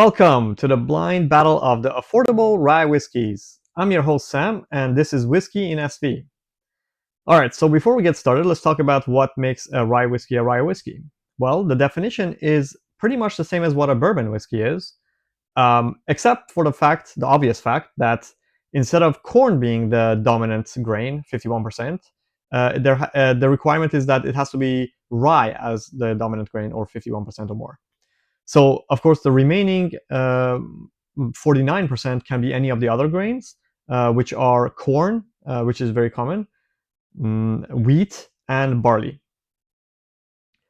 Welcome to the blind battle of the affordable rye whiskies. I'm your host Sam, and this is Whiskey in SV. Alright, so before we get started, let's talk about what makes a rye whiskey. Well, the definition is pretty much the same as what a bourbon whiskey is, except for the obvious fact, that instead of corn being the dominant grain, 51%, the requirement is that it has to be rye as the dominant grain, or 51% or more. So, of course, the remaining 49% can be any of the other grains, which are corn, which is very common, wheat, and barley.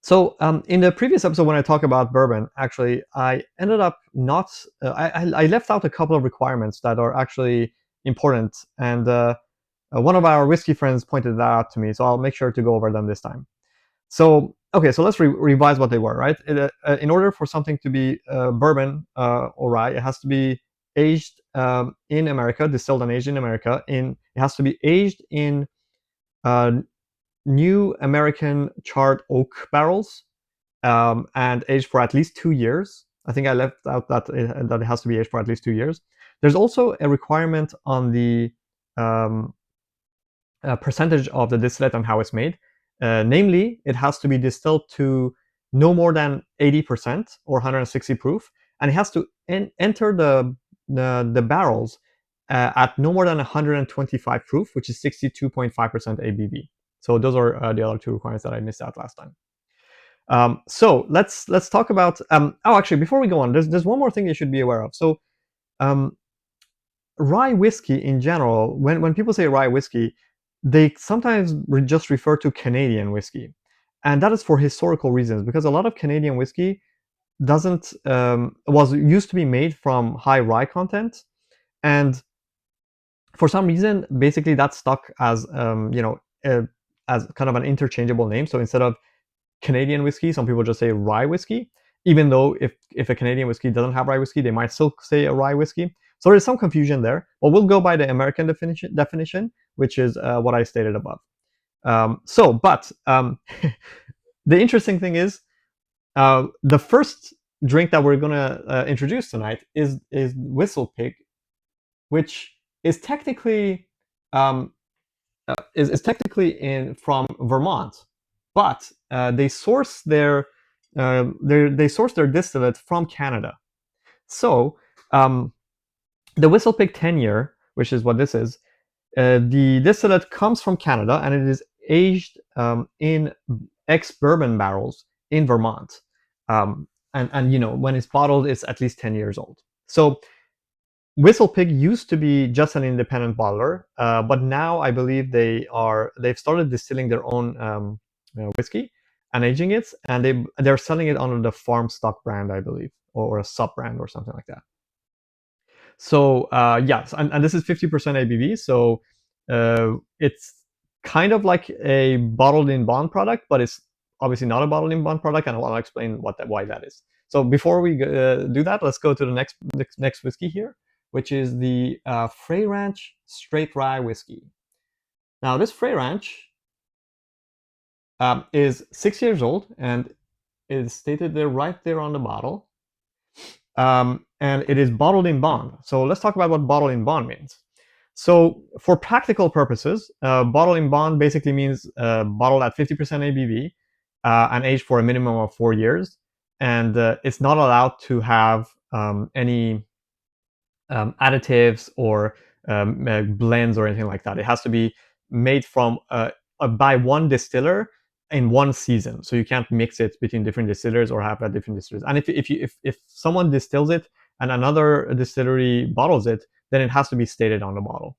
So, in the previous episode, when I talked about bourbon, actually, I ended up not, I left out a couple of requirements that are actually important. And one of our whiskey friends pointed that out to me, so I'll make sure to go over them this time. So, okay, so let's revise what they were, right? In order for something to be bourbon or rye, it has to be aged in America, distilled and aged in America. It has to be aged in new American charred oak barrels and aged for at least 2 years. I think I left out that it has to be aged for at least 2 years. There's also a requirement on the percentage of the distillate and how it's made. Namely, it has to be distilled to no more than 80% or 160 proof, and it has to enter the barrels at no more than 125 proof, which is 62.5% ABV. So those are the other two requirements that I missed out last time. So let's talk about. Actually, before we go on, there's one more thing you should be aware of. So rye whiskey in general, when people say rye whiskey, they sometimes just refer to Canadian whiskey, and that is for historical reasons, because a lot of Canadian whiskey was used to be made from high rye content, and for some reason, basically that stuck as as kind of an interchangeable name. So instead of Canadian whiskey, some people just say rye whiskey, even though if a Canadian whiskey doesn't have rye whiskey, they might still say a rye whiskey. So there's some confusion there, but we'll go by the American definition, which is what I stated above. The interesting thing is, the first drink that we're gonna introduce tonight is WhistlePig, which is technically from Vermont, but they source their distillate from Canada. So the WhistlePig 10-year, which is what this is, the distillate comes from Canada, and it is aged in ex-bourbon barrels in Vermont. And when it's bottled, it's at least 10 years old. So WhistlePig used to be just an independent bottler, but now I believe they've started distilling their own whiskey and aging it, and they're selling it under the Farm Stock brand, I believe, or a sub brand or something like that. So yes, and this is 50% ABV, so it's kind of like a bottled in bond product, but it's obviously not a bottled in bond product, and I'll explain why that is. So before we do that, let's go to the next whiskey here, which is the Fray Ranch Straight Rye Whiskey. Now, this Fray Ranch is 6 years old, and it is stated there right there on the bottle. And it is bottled in bond. So let's talk about what bottled in bond means. So for practical purposes, bottled in bond basically means bottled at 50% ABV and aged for a minimum of 4 years. And it's not allowed to have any additives or blends or anything like that. It has to be made from by one distiller in one season, so you can't mix it between different distillers or have different distillers. And if someone distills it and another distillery bottles it, then it has to be stated on the bottle.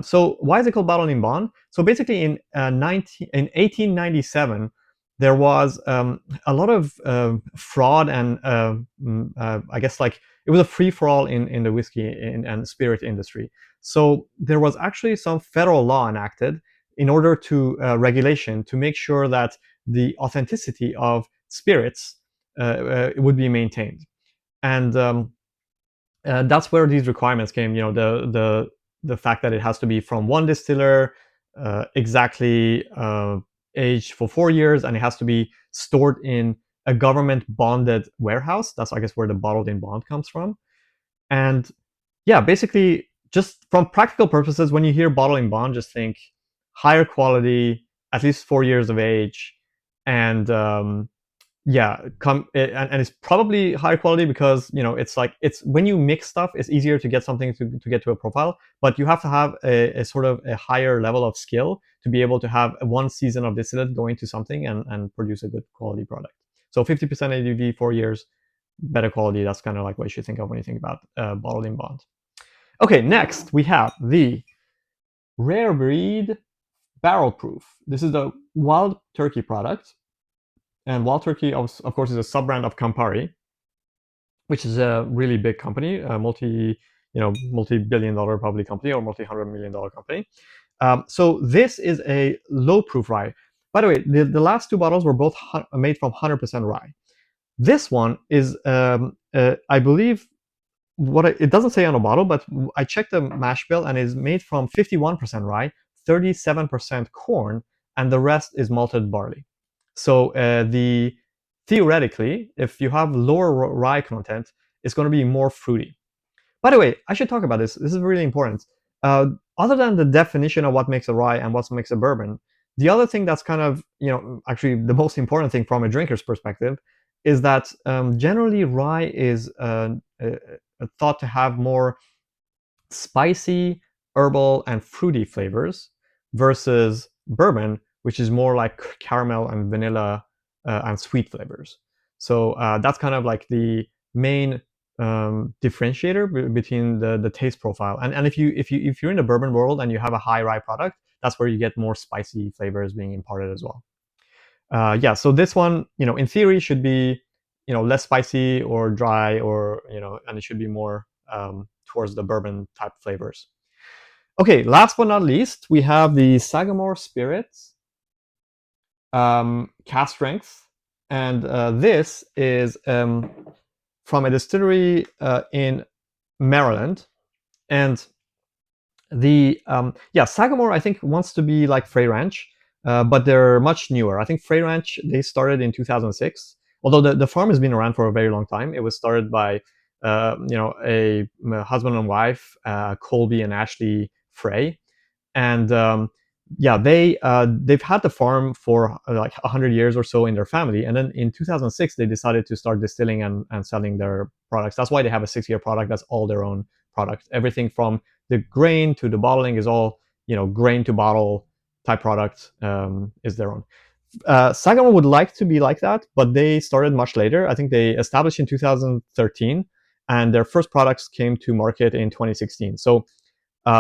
So why is it called bottled in bond? So basically, in 1897, there was a lot of fraud, and I guess it was a free for all in the whiskey and spirit industry. So there was actually some federal law enacted in order to regulation to make sure that the authenticity of spirits would be maintained, and that's where these requirements came. The fact that it has to be from one distiller, exactly aged for 4 years, and it has to be stored in a government bonded warehouse. That's, I guess, where the bottled in bond comes from. And yeah, basically, just from practical purposes, when you hear bottled in bond, just think higher quality, at least 4 years of age, and yeah, and it's probably higher quality because it's like it's when you mix stuff, it's easier to get something to get to a profile, but you have to have a sort of a higher level of skill to be able to have one season of distillate going to something and produce a good quality product. So 50% ABV, 4 years, better quality. That's kind of like what you should think of when you think about bottled in bond. Okay, next we have the rare breed barrel proof. This is the Wild Turkey product. And Wild Turkey, of course, is a sub brand of Campari, which is a really big company, a multi-billion-dollar probably company or multi-hundred-million-dollar company. So this is a low proof rye. By the way, the last two bottles were both made from 100% rye. This one is, I believe, it doesn't say on the bottle, but I checked the mash bill and is made from 51% rye, 37% corn, and the rest is malted barley. So theoretically, if you have lower rye content, it's going to be more fruity. By the way, I should talk about this. This is really important. Uh, Other than the definition of what makes a rye and what makes a bourbon, the other thing that's kind of, actually the most important thing from a drinker's perspective is that generally rye is thought to have more spicy, herbal, and fruity flavors versus bourbon, which is more like caramel and vanilla and sweet flavors. So that's kind of like the main differentiator between the taste profile. And if you're in the bourbon world and you have a high rye product, that's where you get more spicy flavors being imparted as well. Yeah, so this one, in theory, should be less spicy or dry, or and it should be more towards the bourbon type flavors. Okay, last but not least, we have the Sagamore Spirits cast strength, and this is from a distillery in Maryland. And the Sagamore, I think, wants to be like Fray Ranch, but they're much newer. I think Fray Ranch, they started in 2006, although the farm has been around for a very long time. It was started by a husband and wife, Colby and Ashley Fray, and yeah, they've had the farm for like 100 years or so in their family, and then in 2006 they decided to start distilling and selling their products. That's why they have a 6-year product that's all their own product. Everything from the grain to the bottling is all grain to bottle type product is their own. Sagamore would like to be like that, but they started much later. I think they established in 2013, and their first products came to market in 2016. So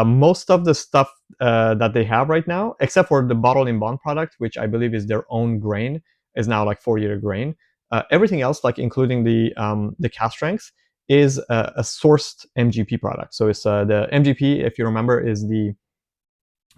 most of the stuff that they have right now, except for the bottled in bond product, which I believe is their own grain, is now like 4-year grain. Everything else, like including the cast strength, is a sourced MGP product. So it's the MGP, if you remember, is the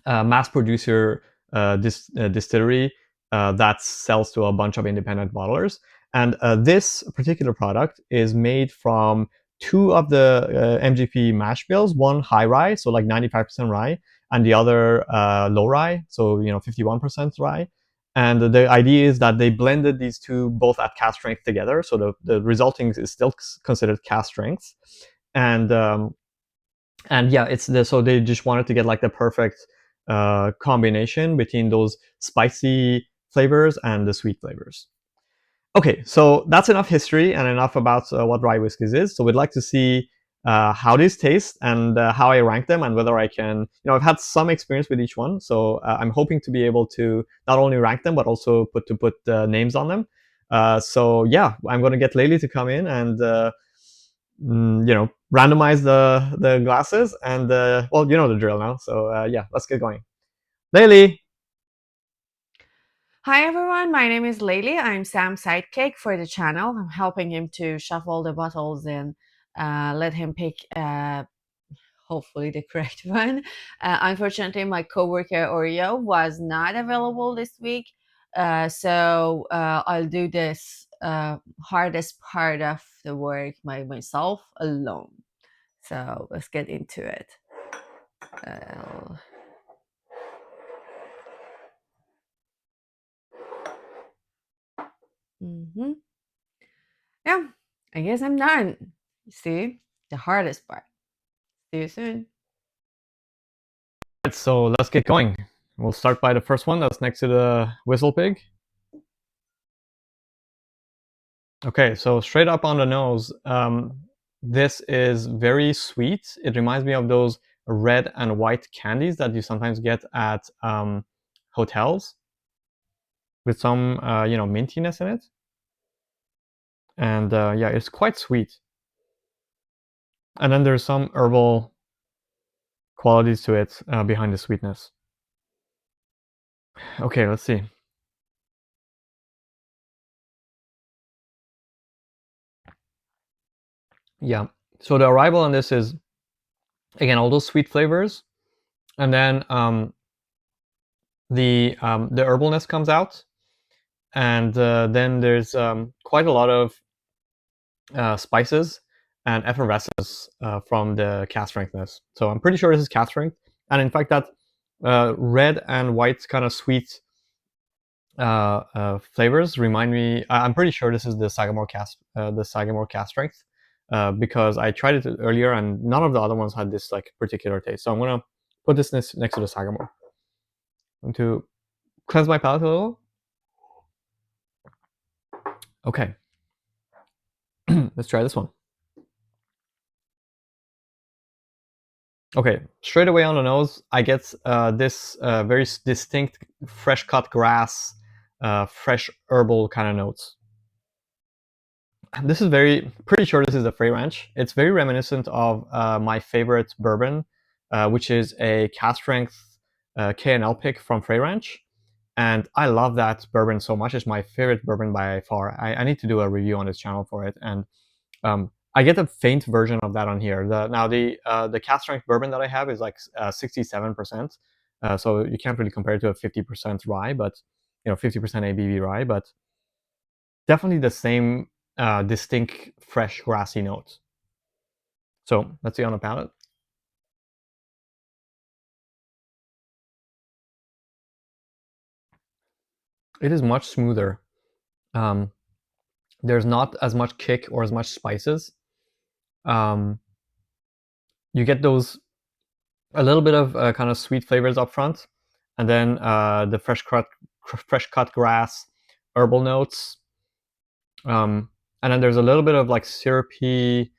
mass producer distillery that sells to a bunch of independent bottlers. And this particular product is made from two of the MGP mash bills, one high rye, so like 95% rye, and the other low rye, so 51% rye. And the idea is that they blended these two both at cast strength together, so the resulting is still considered cast strength. And yeah, so they just wanted to get like the perfect combination between those spicy flavors and the sweet flavors. Okay, so that's enough history and enough about what rye whiskeys is. So we'd like to see how these taste and how I rank them, and whether I can, I've had some experience with each one, so I'm hoping to be able to not only rank them but also put names on them. So yeah, I'm going to get Layli to come in and randomize the glasses, and well, you know the drill now. So yeah, let's get going. Layli. Hi everyone, my name is Layli. I'm Sam's sidekick for the channel. I'm helping him to shuffle the bottles and let him pick hopefully the correct one. Unfortunately, my coworker Oreo was not available this week, so I'll do this hardest part of the work myself alone. So let's get into it. Uh, mhm. Yeah, I guess I'm done. See, the hardest part. See you soon. Right, so let's get going. We'll start by the first one that's next to the WhistlePig. Okay, so straight up on the nose, this is very sweet. It reminds me of those red and white candies that you sometimes get at hotels with some, mintiness in it. And yeah, it's quite sweet. And then there's some herbal qualities to it behind the sweetness. Okay, let's see. Yeah, so the arrival on this is, again, all those sweet flavors, and then the herbalness comes out, and then there's quite a lot of spices and effervescence from the cask strengthness. So I'm pretty sure this is cask strength, and in fact that red and white kind of sweet flavors remind me. I'm pretty sure this is the Sagamore cask strength, because I tried it earlier and none of the other ones had this like particular taste. So I'm gonna put this next to the Sagamore to cleanse my palate a little. Okay, let's try this one. Okay, straight away on the nose, I get this very distinct fresh cut grass, fresh herbal kind of notes. This is pretty sure this is the Fray Ranch. It's very reminiscent of my favorite bourbon, which is a cask strength K&L pick from Fray Ranch. And I love that bourbon so much. It's my favorite bourbon by far. I need to do a review on this channel for it. And I get a faint version of that on here. The cask strength bourbon that I have is like 67%. So you can't really compare it to a 50% rye, but 50% ABV rye, but definitely the same distinct, fresh, grassy notes. So let's see on the palate. It is much smoother. There's not as much kick or as much spices. You get those a little bit of kind of sweet flavors up front, and then the fresh cut grass, herbal notes, and then there's a little bit of like syrupy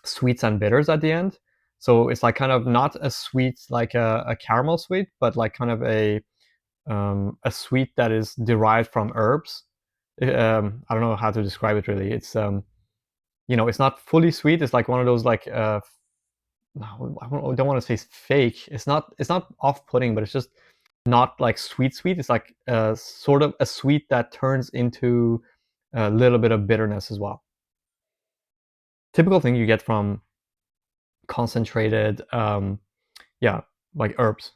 sweets and bitters at the end. So it's like kind of not a sweet like a caramel sweet, but like kind of a sweet that is derived from herbs. I don't know how to describe it really. It's it's not fully sweet. It's like one of those like I don't want to say fake. It's not off-putting, but it's just not like sweet. It's like sort of a sweet that turns into a little bit of bitterness as well. Typical thing you get from concentrated, yeah, like herbs.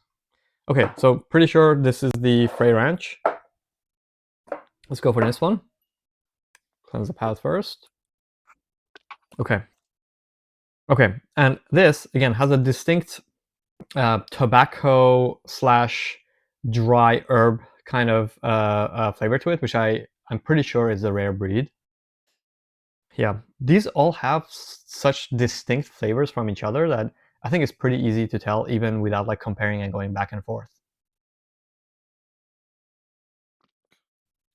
Okay, so pretty sure this is the Fray Ranch. Let's go for this one. Cleanse the palate first. Okay. Okay, and this again has a distinct tobacco slash dry herb kind of flavor to it, which I'm pretty sure is a rare breed. Yeah, these all have such distinct flavors from each other that I think it's pretty easy to tell even without like comparing and going back and forth.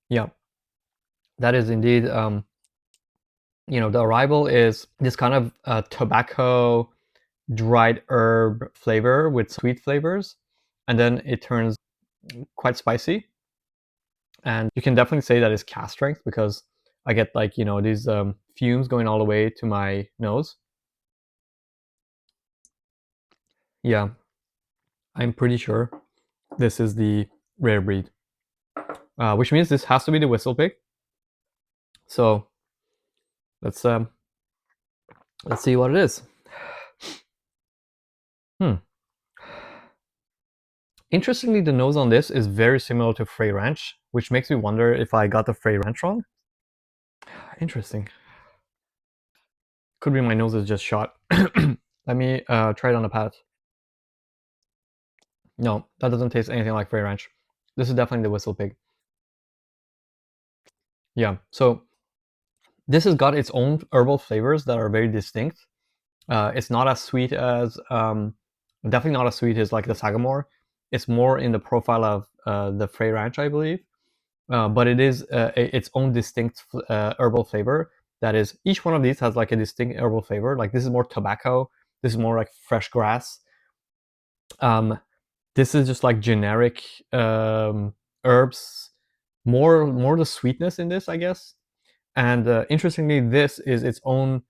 Yeah, that is indeed. The arrival is this kind of tobacco dried herb flavor with sweet flavors, and then it turns quite spicy. And you can definitely say that it's cask strength because I get like these fumes going all the way to my nose. Yeah, I'm pretty sure this is the rare breed, which means this has to be the WhistlePig. So let's see what it is. Interestingly, the nose on this is very similar to Fray Ranch, which makes me wonder if I got the Fray Ranch wrong. Interesting. Could be my nose is just shot. Let me try it on the palate. No, that doesn't taste anything like Fray Ranch. This is definitely the WhistlePig. Yeah, so This has got its own herbal flavors that are very distinct. It's not as sweet as definitely not as sweet as like the Sagamore. It's more in the profile of the Fray Ranch, I believe. But it is its own distinct herbal flavor. That is, each one of these has like a distinct herbal flavor. Like this is more tobacco. This is more like fresh grass. This is just like generic herbs. More the sweetness in this, I guess. And interestingly, this is its own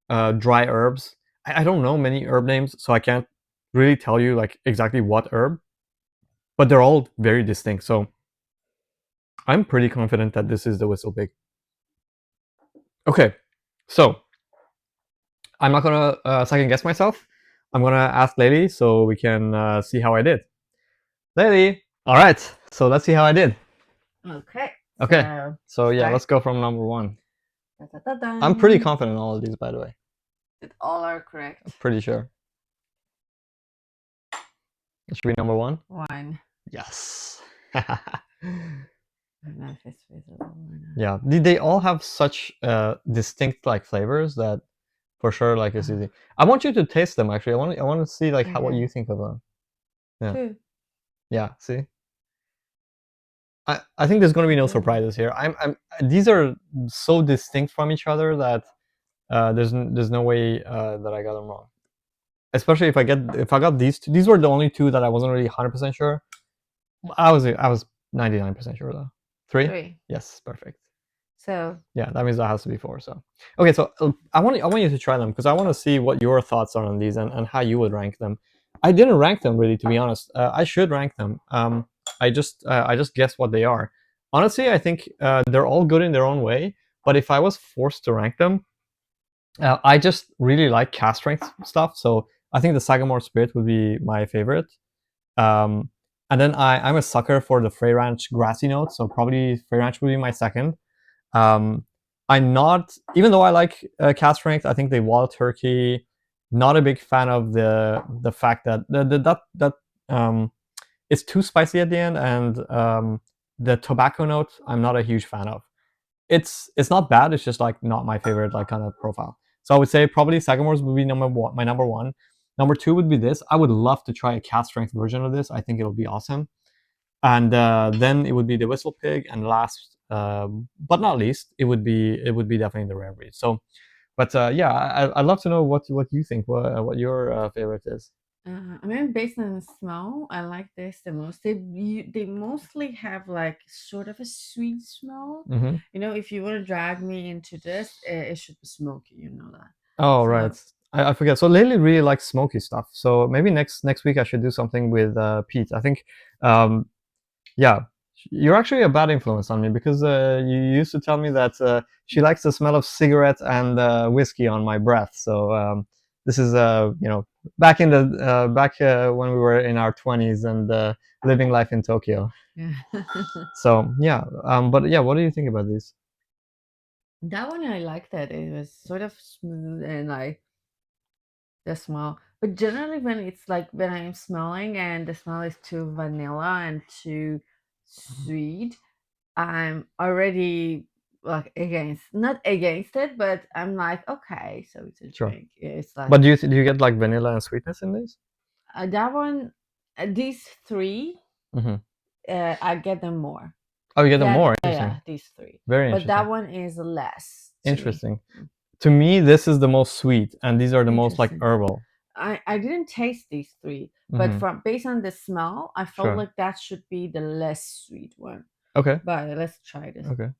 dry herbs. I don't know many herb names, so I can't really tell you like exactly what herb, but they're all very distinct. So I'm pretty confident that this is the WhistlePig. Okay, so I'm not gonna second guess myself. I'm gonna ask Lady so we can see how I did. Lady, all right. So let's see how I did. Okay. Okay. So yeah, let's go from number one. I'm pretty confident in all of these, by the way. That all are correct. I'm pretty sure. It should be number one. One. Yes. Yeah. They all have such distinct like flavors that for sure like it's easy. I want you to taste them actually. I want to see like what you think of them. Yeah. True. Yeah, see? I think there's going to be no surprises here. These are so distinct from each other that there's no way that I got them wrong. Especially if I got these two. These were the only two that I wasn't really 100% sure. I was 99% sure though. Three? Yes, perfect. So yeah, that means that has to be four. So okay, so I want you to try them because I want to see what your thoughts are on these and how you would rank them. I didn't rank them really, to be honest. I should rank them. I just guessed what they are. Honestly, I think they're all good in their own way. But if I was forced to rank them, I just really like cask strength stuff. So I think the Sagamore Spirit would be my favorite. And then I'm a sucker for the Fray Ranch grassy notes. So probably Fray Ranch would be my second. I'm not, even though I like cask strength, I think the wild turkey. Not a big fan of the fact that it's too spicy at the end, and the tobacco note I'm not a huge fan of. It's not bad. It's just like not my favorite like kind of profile. So I would say probably Sagamore's would be my number one. Number two would be this. I would love to try a cask strength version of this. I think it'll be awesome. And then it would be the WhistlePig, and last but not least, it would be definitely the rare breed. So, but yeah, I'd love to know what you think, what your favorite is. I mean, based on the smell, I like this the most. They mostly have like sort of a sweet smell. Mm-hmm. You know, if you want to drag me into this, it should be smoky. You know that. Oh, So- right. I forget. So Lily really likes smoky stuff. So maybe next week I should do something with Pete. I think, yeah, you're actually a bad influence on me because you used to tell me that she likes the smell of cigarette and whiskey on my breath. So this is back in the when we were in our 20s and living life in Tokyo. Yeah. So yeah, but yeah, what do you think about these? That one I like that it was sort of smooth and like the smell. But generally, when it's like when I'm smelling and the smell is too vanilla and too sweet, I'm already like not against it, but I'm like, okay, so it's a Sure. drink. It's like, But do you get like vanilla and sweetness in these? that one, these three, Mm-hmm. I get them more. Oh, you get them more. Interesting. Yeah, these three. Very But interesting. that one is less. Interesting. To me, this is the most sweet, and these are the most like herbal. I didn't taste these three, but from based on the smell, I felt Sure. like that should be the less sweet one. Okay. But let's try this. Okay.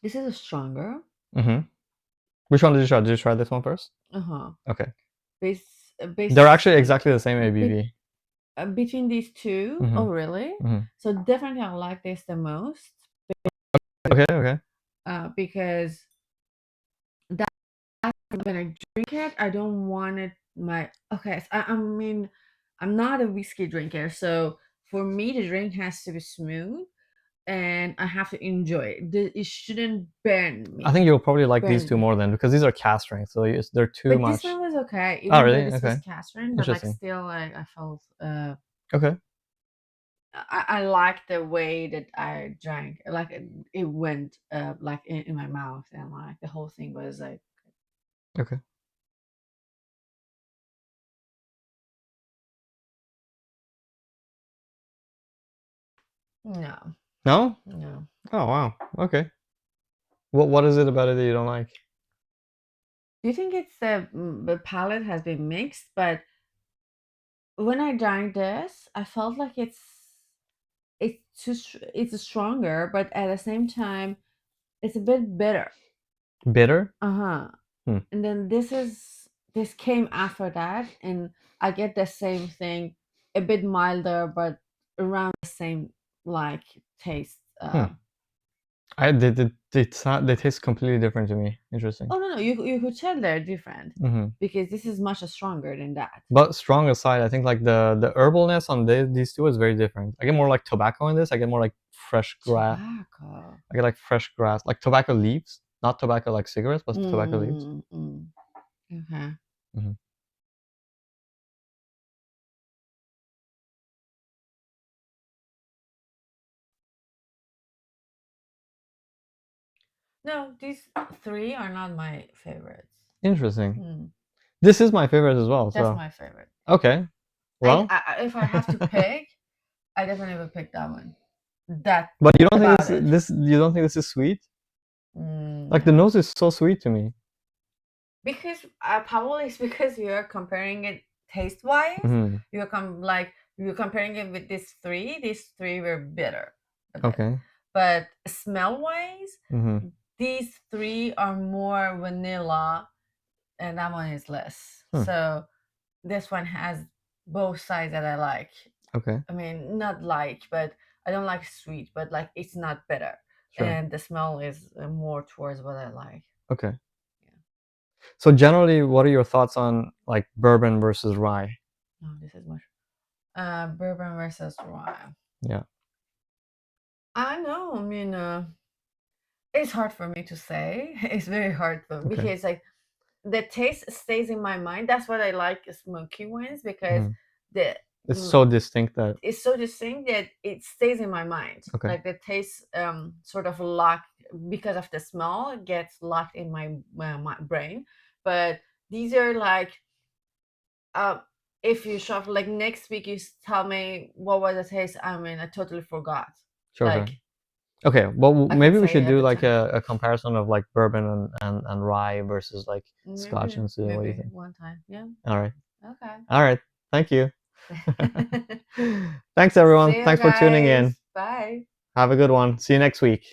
This is a stronger. Mm-hmm. Which one did you try? Did you try this one first? Okay. They're actually exactly the same ABV. Between these two? Oh, really? So definitely I like this the most. Okay. Because that when I drink it, I don't want it I mean, I'm not a whiskey drinker, so for me the drink has to be smooth. and I have to enjoy it. It shouldn't burn me. I think you'll probably like these Burn two me. more than, because these are cast strength, so they're too But much. this one was okay, Oh, even though really? this Okay. was cast strength, but like Interesting. still, like I felt Okay. I liked the way that I drank. Like it went like in my mouth, and like the whole thing was like Okay. no, No? no. Oh, wow. Okay. What is it about it that you don't like? Do you think it's the palate has been mixed? But when I drank this, I felt like it's stronger, but at the same time, it's a bit bitter. Bitter? Uh-huh. Hmm. And then this came after that, and I get the same thing, a bit milder, but around the same like taste. They taste completely different to me. Interesting. Oh no, you could tell they're different Mm-hmm. because this is much stronger than that. But strong aside, I think like the herbalness on these two is very different. I get more like tobacco in this. I get more like fresh grass. Tobacco. I get like fresh grass, like tobacco leaves, not tobacco like cigarettes, but tobacco leaves. Okay. Mm-hmm. No, these three are not my favorites. Interesting. This is my favorite as well. That's So my favorite. okay. Well, if I have to pick, I definitely would pick that one. That. but you don't think about it. this you don't think this is sweet? Like the No. nose is so sweet to me. Because probably it's because you're comparing it taste wise. Mm-hmm. You're comparing it with these three. These three were bitter. Okay. But smell wise, Mm-hmm. these three are more vanilla, and that one is less. So this one has both sides that I like. Okay. I mean, not like, but I don't like sweet, but like it's not bitter. Sure. And the smell is more towards what I like. Okay. So generally, what are your thoughts on like bourbon versus rye? Oh, this is much. Bourbon versus rye. Yeah. I know. I mean, it's hard for me to say. It's very hard for me because like the taste stays in my mind. That's what I like smoky wines because the it's so distinct that it stays in my mind. Okay. Like the taste sort of locked because of the smell, it gets locked in my brain. But these are like if you shop like next week you tell me what was the taste, I mean I totally forgot. Sure. Like okay, well I maybe could we say should at do the like time. a comparison of like bourbon and rye versus like Scotch and see what you maybe think. one time. Yeah. All right. Okay. All right. Thank you. Thanks everyone. See you Thanks for tuning in. guys. Bye. Have a good one. See you next week.